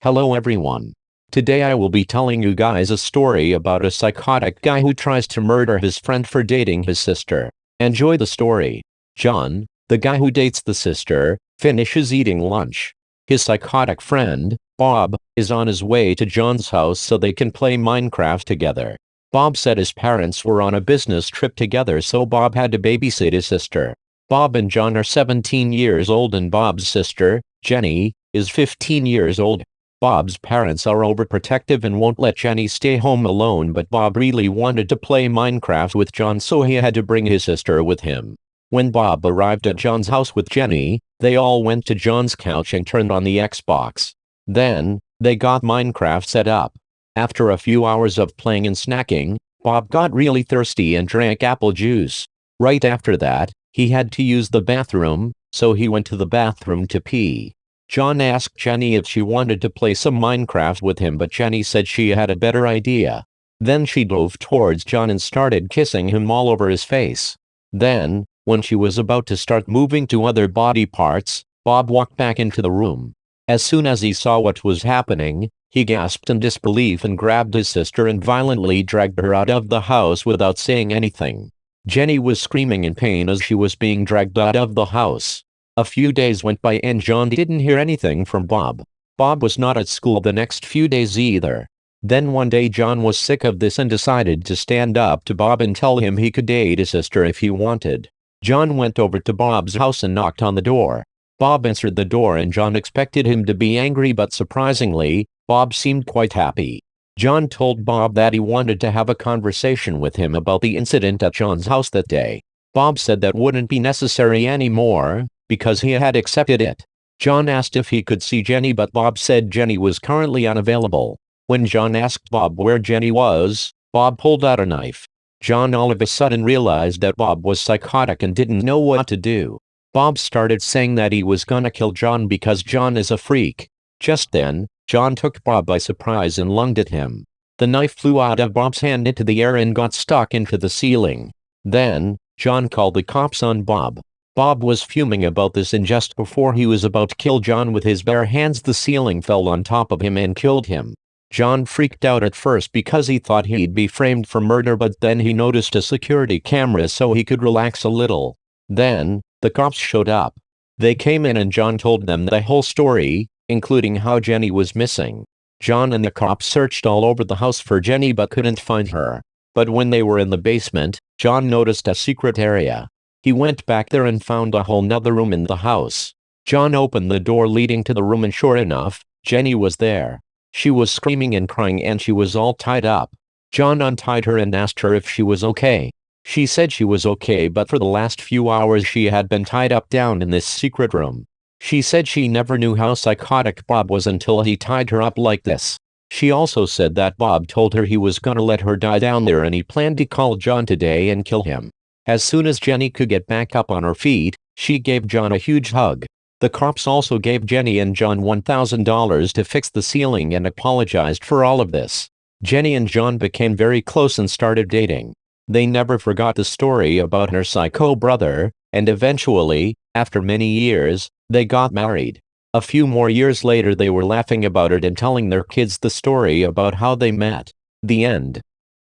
Hello everyone. Today I will be telling you guys a story about a psychotic guy who tries to murder his friend for dating his sister. Enjoy the story. John, the guy who dates the sister, finishes eating lunch. His psychotic friend, Bob, is on his way to John's house so they can play Minecraft together. Bob said his parents were on a business trip together, so Bob had to babysit his sister. Bob and John are 17 years old and Bob's sister, Jenny, is 15 years old. Bob's parents are overprotective and won't let Jenny stay home alone, but Bob really wanted to play Minecraft with John, so he had to bring his sister with him. When Bob arrived at John's house with Jenny, they all went to John's couch and turned on the Xbox. Then, they got Minecraft set up. After a few hours of playing and snacking, Bob got really thirsty and drank apple juice. Right after that, he had to use the bathroom, so he went to the bathroom to pee. John asked Jenny if she wanted to play some Minecraft with him, but Jenny said she had a better idea. Then she drove towards John and started kissing him all over his face. Then, when she was about to start moving to other body parts, Bob walked back into the room. As soon as he saw what was happening, he gasped in disbelief and grabbed his sister and violently dragged her out of the house without saying anything. Jenny was screaming in pain as she was being dragged out of the house. A few days went by and John didn't hear anything from Bob. Bob was not at school the next few days either. Then one day John was sick of this and decided to stand up to Bob and tell him he could date his sister if he wanted. John went over to Bob's house and knocked on the door. Bob answered the door and John expected him to be angry, but surprisingly, Bob seemed quite happy. John told Bob that he wanted to have a conversation with him about the incident at John's house that day. Bob said that wouldn't be necessary anymore, because he had accepted it. John asked if he could see Jenny, but Bob said Jenny was currently unavailable. When John asked Bob where Jenny was, Bob pulled out a knife. John all of a sudden realized that Bob was psychotic and didn't know what to do. Bob started saying that he was gonna kill John because John is a freak. Just then, John took Bob by surprise and lunged at him. The knife flew out of Bob's hand into the air and got stuck into the ceiling. Then, John called the cops on Bob. Bob was fuming about this, and just before he was about to kill John with his bare hands, the ceiling fell on top of him and killed him. John freaked out at first because he thought he'd be framed for murder, but then he noticed a security camera so he could relax a little. Then, the cops showed up. They came in and John told them the whole story, including how Jenny was missing. John and the cops searched all over the house for Jenny but couldn't find her. But when they were in the basement, John noticed a secret area. He went back there and found a whole nother room in the house. John opened the door leading to the room and sure enough, Jenny was there. She was screaming and crying and she was all tied up. John untied her and asked her if she was okay. She said she was okay, but for the last few hours she had been tied up down in this secret room. She said she never knew how psychotic Bob was until he tied her up like this. She also said that Bob told her he was gonna let her die down there and he planned to call John today and kill him. As soon as Jenny could get back up on her feet, she gave John a huge hug. The cops also gave Jenny and John $1,000 to fix the ceiling and apologized for all of this. Jenny and John became very close and started dating. They never forgot the story about her psycho brother, and eventually, after many years, they got married. A few more years later they were laughing about it and telling their kids the story about how they met. The end.